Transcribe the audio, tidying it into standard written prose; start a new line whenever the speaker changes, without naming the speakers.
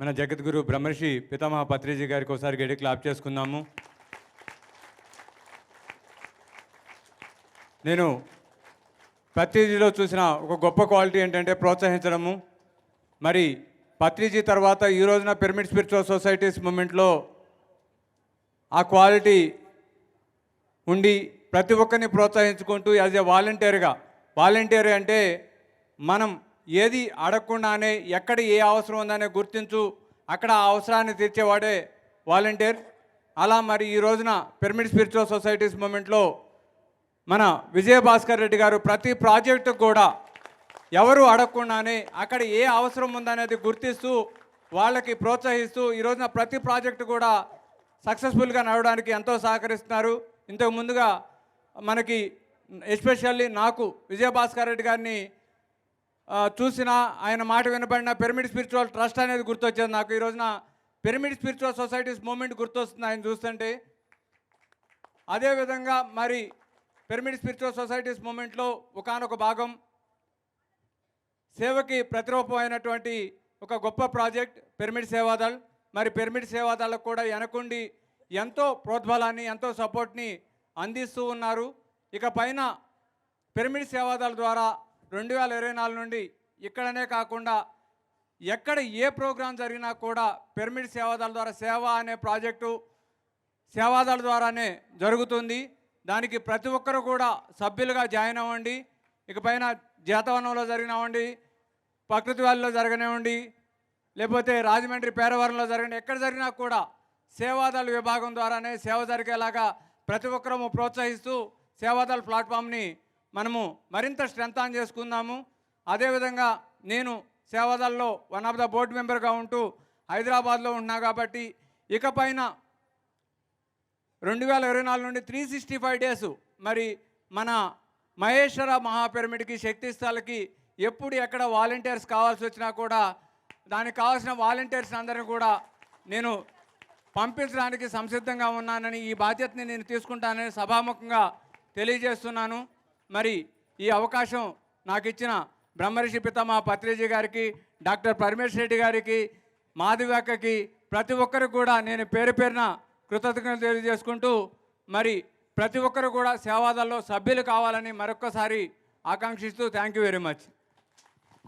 మన జగద్గురు బ్రహ్మర్షి పితామహ పత్రిజీ గారికి ఒకసారి గడి క్లాప్ చేసుకుందాము. నేను పత్రిజీలో చూసిన ఒక గొప్ప క్వాలిటీ ఏంటంటే ప్రోత్సహించడము. మరి పత్రిజీ తర్వాత ఈ రోజున పిరమిడ్ స్పిరిచువల్ సొసైటీస్ మూమెంట్లో ఆ క్వాలిటీ ఉండి ప్రతి ఒక్కరిని ప్రోత్సహించుకుంటూ యాజ్ ఏ వాలంటీర్ అంటే మనం ఏది అడగకుండానే ఎక్కడ ఏ అవసరం ఉందనే గుర్తించు అక్కడ ఆ అవసరాన్ని తీర్చేవాడే వాలంటీర్. అలా మరి ఈ రోజున పిరమిడ్ స్పిరిచువల్ సొసైటీస్ మూమెంట్లో మన విజయభాస్కర్ రెడ్డి గారు ప్రతి ప్రాజెక్టు కూడా ఎవరు అడగకుండానే అక్కడ ఏ అవసరం ఉందనేది గుర్తిస్తూ వాళ్ళకి ప్రోత్సహిస్తూ ఈ రోజున ప్రతి ప్రాజెక్టు కూడా సక్సెస్ఫుల్గా నడవడానికి ఎంతో సహకరిస్తున్నారు. ఇంతకు ముందుగా మనకి ఎస్పెషల్లీ నాకు విజయభాస్కర్ రెడ్డి గారిని చూసిన ఆయన మాట వినబడిన పిరమిడ్ స్పిరిచువల్ ట్రస్ట్ అనేది గుర్తొచ్చేది నాకు. ఈ రోజున పిరమిడ్ స్పిరిచువల్ సొసైటీస్ మూమెంట్ గుర్తొస్తుంది ఆయన చూస్తుంటే. అదేవిధంగా మరి పిరమిడ్ స్పిరిచువల్ సొసైటీస్ మూమెంట్లో ఒకానొక భాగం సేవకి ప్రతిరూపం అయినటువంటి ఒక గొప్ప ప్రాజెక్ట్ పిరమిడ్ సేవాదళ్. మరి పిరమిడ్ సేవాదళ్ళకు కూడా వెనకుండి ఎంతో ప్రోద్బలాన్ని ఎంతో సపోర్ట్ని అందిస్తూ ఉన్నారు. ఇక పైన పిరమిడ్ సేవాదళ ద్వారా 2024 నుండి ఇక్కడనే కాకుండా ఎక్కడ ఏ ప్రోగ్రాం జరిగినా కూడా పిరమిడ్ సేవాదళ ద్వారా సేవ అనే ప్రాజెక్టు సేవాదళ ద్వారానే జరుగుతుంది. దానికి ప్రతి ఒక్కరు కూడా సభ్యులుగా జాయిన్ అవ్వండి. ఇకపైన జాతవనంలో జరిగినవ్వండి, ప్రకృతి వ్యాలీలో జరగనివ్వండి, లేకపోతే రాజమండ్రి పేరవరంలో జరగండి, ఎక్కడ జరిగినా కూడా సేవాదళ విభాగం ద్వారానే సేవ జరిగేలాగా ప్రతి ఒక్కరము ప్రోత్సహిస్తూ సేవాదళ ప్లాట్ఫామ్ని మనము మరింత స్ట్రెంథన్ చేసుకుందాము. అదేవిధంగా నేను సేవాదళలో వన్ ఆఫ్ ద బోర్డు మెంబర్గా ఉంటూ హైదరాబాద్లో ఉన్నా కాబట్టి ఇకపైన 2024 నుండి 365 డేస్ మరి మన మహేశ్వర మహాపిరమిడ్కి శక్తి స్థలకి ఎప్పుడు ఎక్కడ వాలంటీర్స్ కావాల్సి వచ్చినా కూడా దానికి కావాల్సిన వాలంటీర్స్ అందరినీ కూడా నేను పంపించడానికి సంసిద్ధంగా ఉన్నానని, ఈ బాధ్యతని నేను తీసుకుంటానని సభాముఖంగా తెలియజేస్తున్నాను. మరి ఈ అవకాశం నాకు ఇచ్చిన బ్రహ్మర్షి పితామహ పత్రిజీ గారికి, డాక్టర్ పరమేశ్వర్ రెడ్డి గారికి, మాధవ్యక్కకి ప్రతి ఒక్కరికి కూడా నేను పేరు పేరున కృతజ్ఞతలు తెలియజేసుకుంటూ మరి ప్రతి ఒక్కరు కూడా సేవాదళలో సభ్యులు కావాలని మరొక్కసారి ఆకాంక్షిస్తూ థ్యాంక్ యూ వెరీ మచ్.